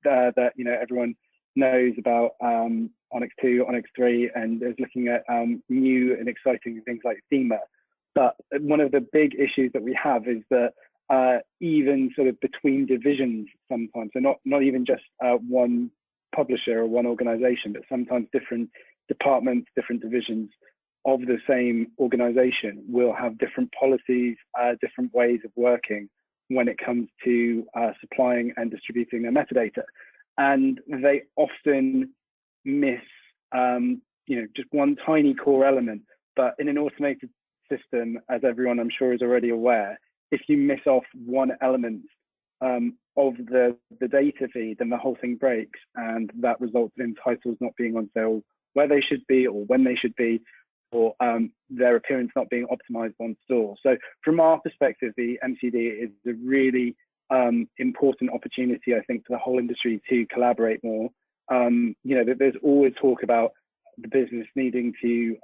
that everyone knows about ONIX 2, ONIX 3, and is looking at new and exciting things like thema. But one of the big issues that we have is that even sort of between divisions sometimes. So not even just one publisher or one organization, but sometimes different departments, different divisions of the same organization will have different policies, different ways of working when it comes to supplying and distributing their metadata. And they often miss, just one tiny core element. But in an automated system, as everyone I'm sure is already aware, if you miss off one element of the data feed, then the whole thing breaks, and that results in titles not being on sale where they should be or when they should be, or their appearance not being optimized on store. So from our perspective, the MCD is a really important opportunity, I think, for the whole industry to collaborate more. There's always talk about the business needing to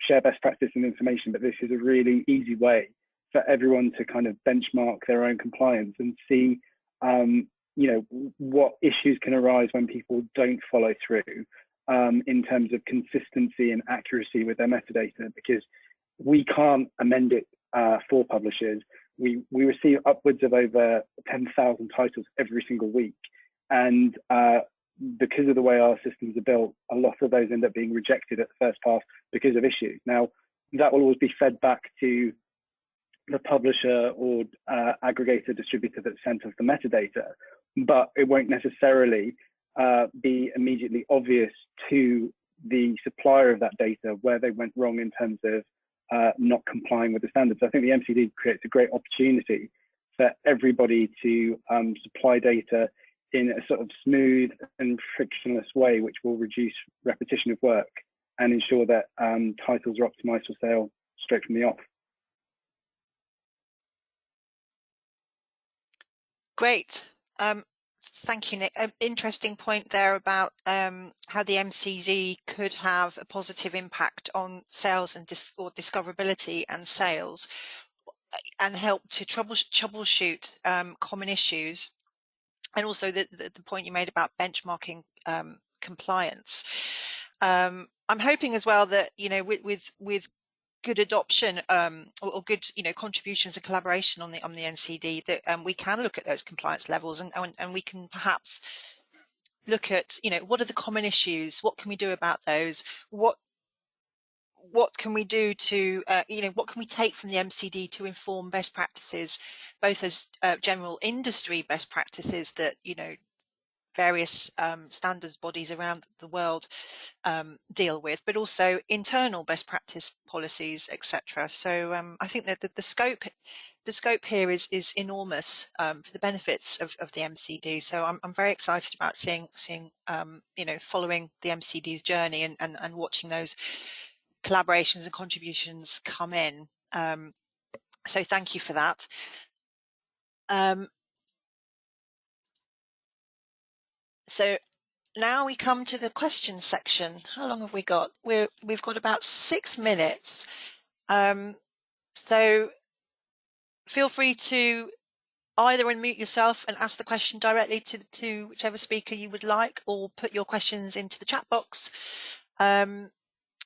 share best practice and information, but this is a really easy way for everyone to kind of benchmark their own compliance and see, what issues can arise when people don't follow through in terms of consistency and accuracy with their metadata, because we can't amend it for publishers. We receive upwards of over 10,000 titles every single week, and because of the way our systems are built, a lot of those end up being rejected at the first pass because of issues. Now, that will always be fed back to the publisher or aggregator distributor that sent us the metadata, but it won't necessarily be immediately obvious to the supplier of that data where they went wrong in terms of not complying with the standards. I think the MCD creates a great opportunity for everybody to supply data in a sort of smooth and frictionless way, which will reduce repetition of work and ensure that titles are optimized for sale straight from the off. Great. Thank you, Nick. Interesting point there about how the MCD could have a positive impact on sales and discoverability and sales, and help to troubleshoot common issues, and also the point you made about benchmarking compliance. I'm hoping as well that with good adoption or good contributions and collaboration on the NCD, that we can look at those compliance levels, and we can perhaps look at what are the common issues, what can we do about those, what can we do to what can we take from the MCD to inform best practices, both as general industry best practices that various standards bodies around the world deal with, but also internal best practice policies, etc. So I think that the scope here is enormous for the benefits of the MCD. So I'm very excited about seeing following the MCD's journey and watching those collaborations and contributions come in. So thank you for that. So now we come to the questions section. How long have we got? We've got about 6 minutes. So feel free to either unmute yourself and ask the question directly to whichever speaker you would like, or put your questions into the chat box.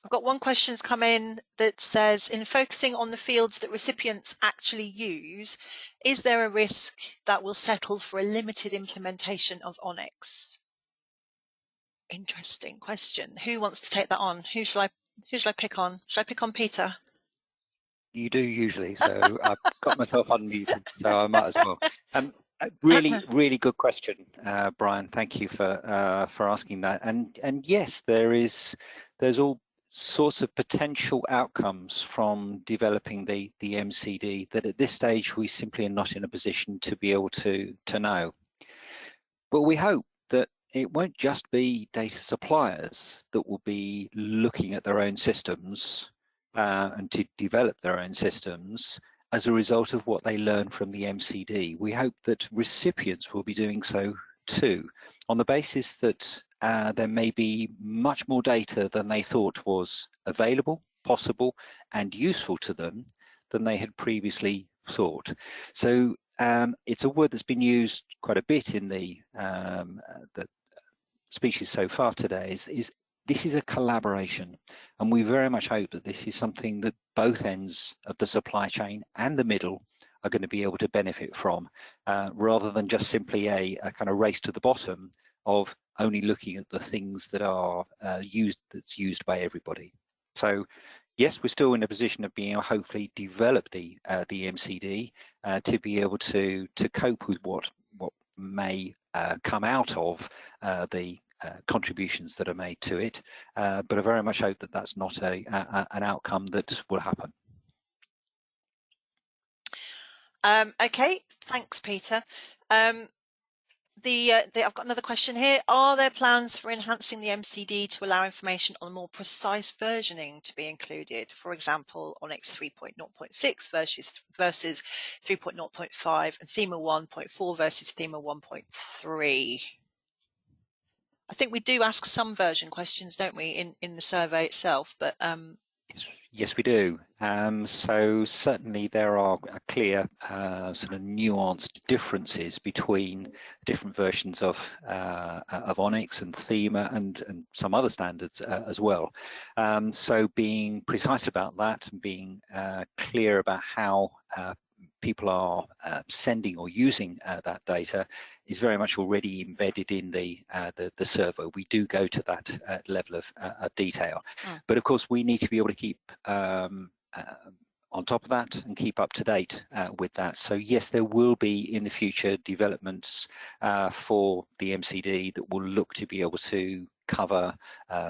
I've got one question's come in that says, in focusing on the fields that recipients actually use, is there a risk that will settle for a limited implementation of ONIX? Interesting question. Who wants to take that on? Who shall I pick on? Shall I pick on Peter? You do usually, so I've got myself unmuted, so I might as well. Really good question, Brian. Thank you for asking that. And yes, there's all sorts of potential outcomes from developing the MCD that at this stage we simply are not in a position to be able to know. But we hope that it won't just be data suppliers that will be looking at their own systems and to develop their own systems as a result of what they learn from the MCD. We hope that recipients will be doing so too, on the basis that there may be much more data than they thought was available, possible, and useful to them than they had previously thought. So it's a word that's been used quite a bit in the speeches so far today, is this is a collaboration, and we very much hope that this is something that both ends of the supply chain and the middle are going to be able to benefit from, rather than just simply a kind of race to the bottom of only looking at the things that are that's used by everybody. So yes, we're still in a position of being able to hopefully develop the MCD to be able to cope with what may come out of the contributions that are made to it, but I very much hope that that's not an outcome that will happen. Okay, thanks, Peter. I've got another question here. Are there plans for enhancing the MCD to allow information on more precise versioning to be included? For example, ONIX 3.0.6 versus 3.0.5 and Thema 1.4 versus Thema 1.3. I think we do ask some version questions, don't we, in the survey itself, but Yes, we do. So certainly there are clear sort of nuanced differences between different versions of ONIX and Thema and some other standards as well. So being precise about that and being clear about how people are sending or using that data is very much already embedded in the survey. We do go to that level of detail, but of course we need to be able to keep on top of that and keep up to date with that. So yes, there will be in the future developments for the MCD that will look to be able to cover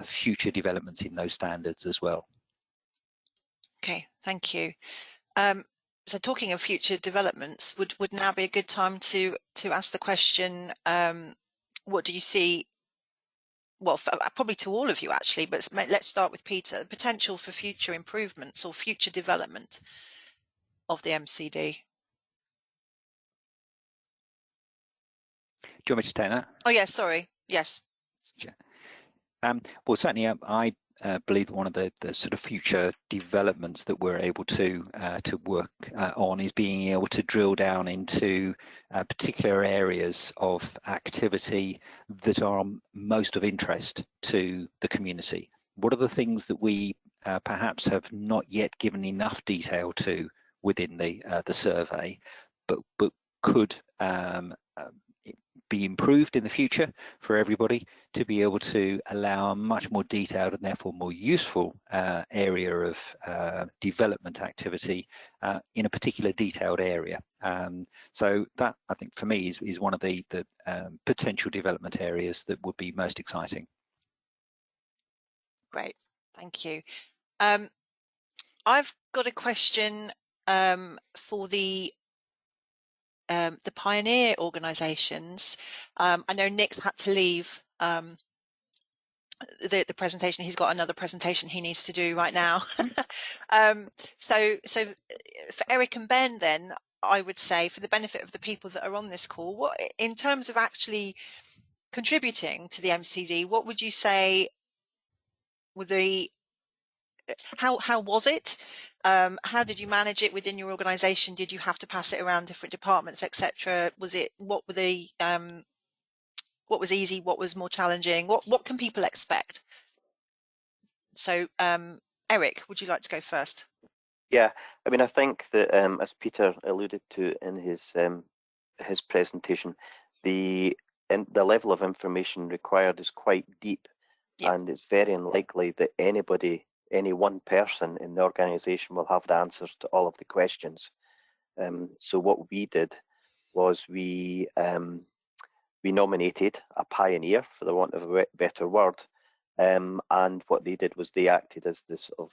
future developments in those standards as well. Okay, thank you. So talking of future developments, would now be a good time to ask the question, what do you see, well, probably to all of you actually, but let's start with Peter, the potential for future improvements or future development of the MCD? Do you want me to take that? Oh yeah, sorry, yes. Well, certainly I believe that one of the sort of future developments that we're able to work on is being able to drill down into particular areas of activity that are most of interest to the community. What are the things that we perhaps have not yet given enough detail to within the survey, but could be improved in the future for everybody to be able to allow a much more detailed and therefore more useful area of development activity in a particular detailed area. So that, I think, for me is one of the potential development areas that would be most exciting. Great, thank you. I've got a question for the pioneer organisations. I know Nick's had to leave the presentation. He's got another presentation he needs to do right now. So for Eric and Ben, then I would say, for the benefit of the people that are on this call, what in terms of actually contributing to the MCD, what would you say were the how was it? How did you manage it within your organisation? Did you have to pass it around different departments, etc.? Was it, what were the what was easy? What was more challenging? What can people expect? So, Eric, would you like to go first? Yeah, I mean, I think that as Peter alluded to in his presentation, the level of information required is quite deep, yeah. And it's very unlikely that any one person in the organisation will have the answers to all of the questions. So what we did was we nominated a pioneer, for the want of a better word, and what they did was they acted as this of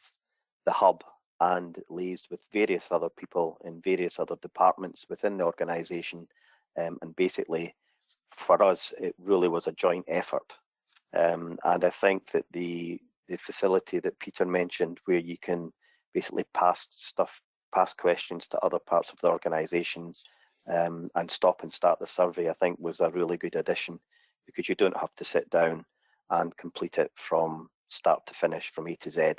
the hub and liaised with various other people in various other departments within the organisation, and basically for us it really was a joint effort, and I think that the facility that Peter mentioned, where you can basically pass questions to other parts of the organisation and stop and start the survey, I think was a really good addition, because you don't have to sit down and complete it from start to finish, from A to Z.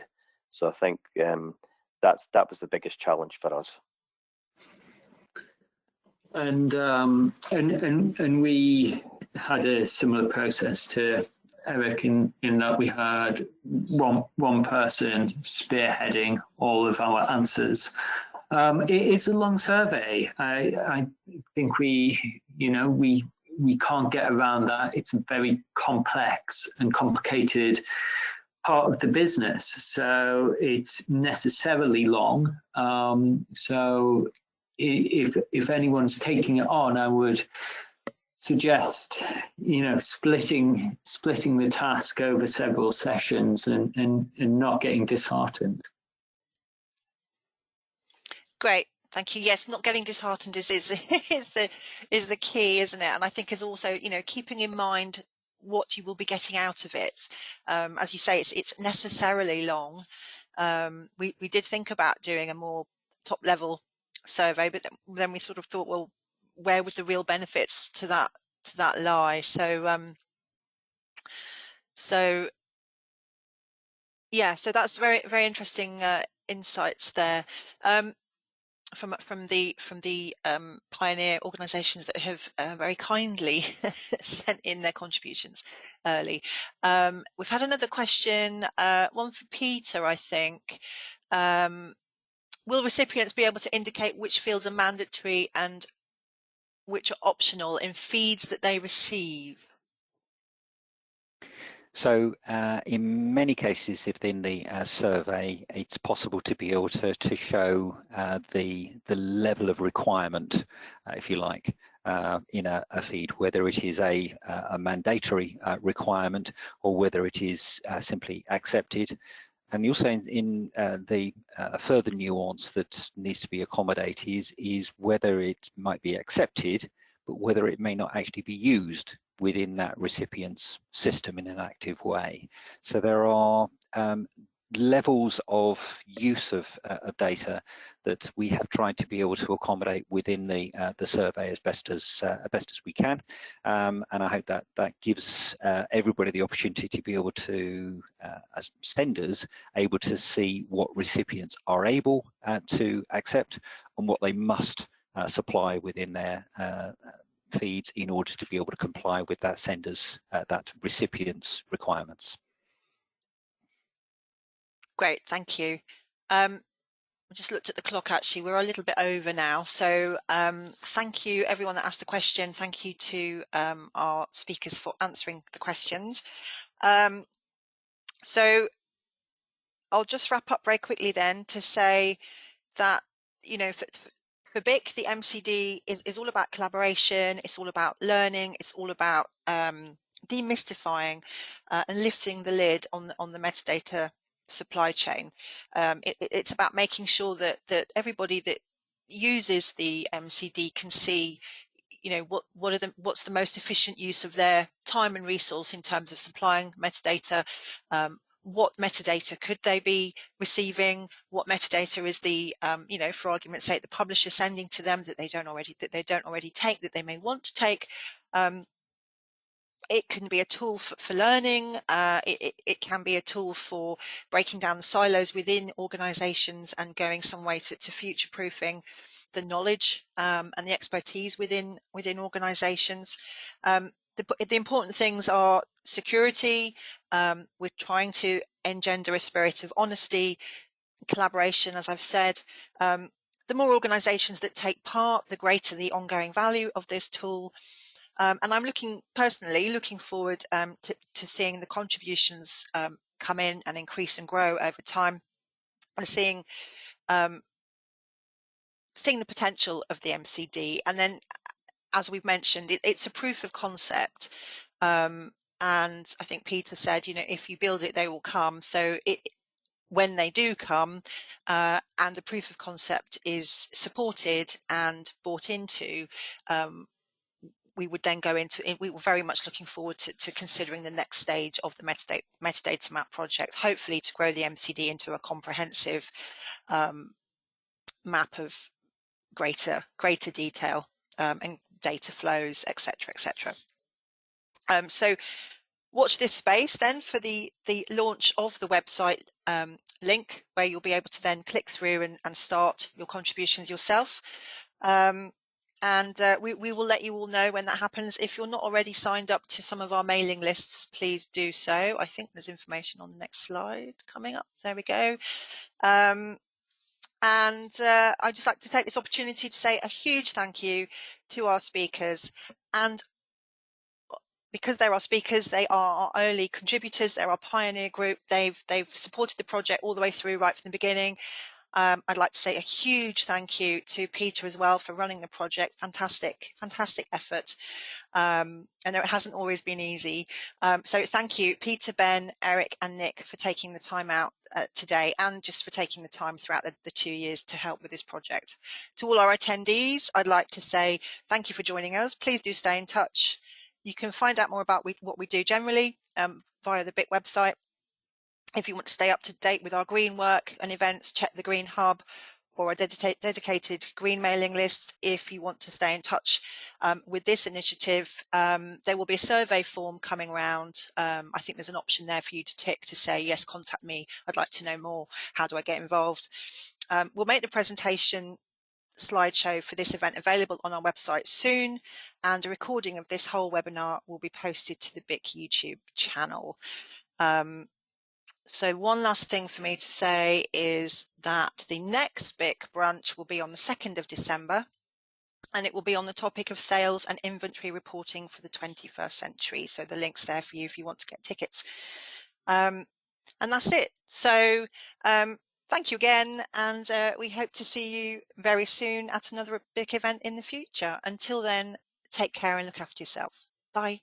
So I think that was the biggest challenge for us. And we had a similar process to Eric in that we had one person spearheading all of our answers, It's a long survey. I think we can't get around that. It's a very complex and complicated part of the business, so it's necessarily long. So if anyone's taking it on, I would suggest splitting the task over several sessions and not getting disheartened. Great, thank you. Yes, not getting disheartened is the key, isn't it? And I think is also keeping in mind what you will be getting out of it. As you say, it's necessarily long. We did think about doing a more top level survey, but then we sort of thought, well, where would the real benefits to that lie? So yeah, so that's very, very interesting insights there. From the pioneer organisations that have very kindly sent in their contributions early. We've had another question, one for Peter, I think. Will recipients be able to indicate which fields are mandatory and which are optional in feeds that they receive? So in many cases within the survey, it's possible to be able to show the level of requirement, if you like, in a feed, whether it is a mandatory requirement or whether it is simply accepted. And also in the further nuance that needs to be accommodated is whether it might be accepted, but whether it may not actually be used within that recipient's system in an active way. So there are levels of use of data that we have tried to be able to accommodate within the survey as best as we can, and I hope that gives everybody the opportunity to be able to, as senders, able to see what recipients are able to accept and what they must supply within their feeds in order to be able to comply with that sender's, that recipient's requirements. Great, thank you. I just looked at the clock, actually. We're a little bit over now. So thank you, everyone that asked a question. Thank you to our speakers for answering the questions. So I'll just wrap up very quickly then to say that, for BIC, the MCD is all about collaboration. It's all about learning. It's all about demystifying and lifting the lid on the metadata supply chain. It's about making sure that everybody that uses the MCD can see, what's the most efficient use of their time and resource in terms of supplying metadata. What metadata could they be receiving? What metadata is the, for argument's sake, the publisher sending to them that they don't already take, that they may want to take? It can be a tool for learning. It can be a tool for breaking down the silos within organisations and going some way to future-proofing the knowledge and the expertise within organisations. The important things are security. We're trying to engender a spirit of honesty, collaboration, as I've said. The more organisations that take part, the greater the ongoing value of this tool. And I'm personally looking forward to seeing the contributions come in and increase and grow over time, and seeing the potential of the MCD. And then, as we've mentioned, it's a proof of concept. And I think Peter said, if you build it, they will come. So when they do come, and the proof of concept is supported and bought into, we would then we were very much looking forward to considering the next stage of the metadata map project, hopefully to grow the MCD into a comprehensive map of greater detail and data flows, etc., etc. So watch this space then for the launch of the website link, where you'll be able to then click through and start your contributions yourself. And we will let you all know when that happens. If you're not already signed up to some of our mailing lists, please do so. I think there's information on the next slide coming up. There we go. And I'd just like to take this opportunity to say a huge thank you to our speakers. And because they're our speakers, they are our early contributors, they're our pioneer group, they've supported the project all the way through right from the beginning. I'd like to say a huge thank you to Peter as well for running the project. Fantastic effort. I know it hasn't always been easy. So thank you, Peter, Ben, Eric and Nick, for taking the time out today, and just for taking the time throughout the 2 years to help with this project. To all our attendees, I'd like to say thank you for joining us. Please do stay in touch. You can find out more about what we do generally via the BIC website. If you want to stay up to date with our green work and events, check the Green Hub or a dedicated green mailing list. If you want to stay in touch with this initiative, there will be a survey form coming around. I think there's an option there for you to tick to say, yes, contact me. I'd like to know more. How do I get involved? We'll make the presentation slideshow for this event available on our website soon, and a recording of this whole webinar will be posted to the BIC YouTube channel. So one last thing for me to say is that the next BIC brunch will be on the 2nd of December, and it will be on the topic of sales and inventory reporting for the 21st century. So the link's there for you if you want to get tickets. And that's it. So thank you again, and we hope to see you very soon at another BIC event in the future. Until then, take care and look after yourselves. Bye.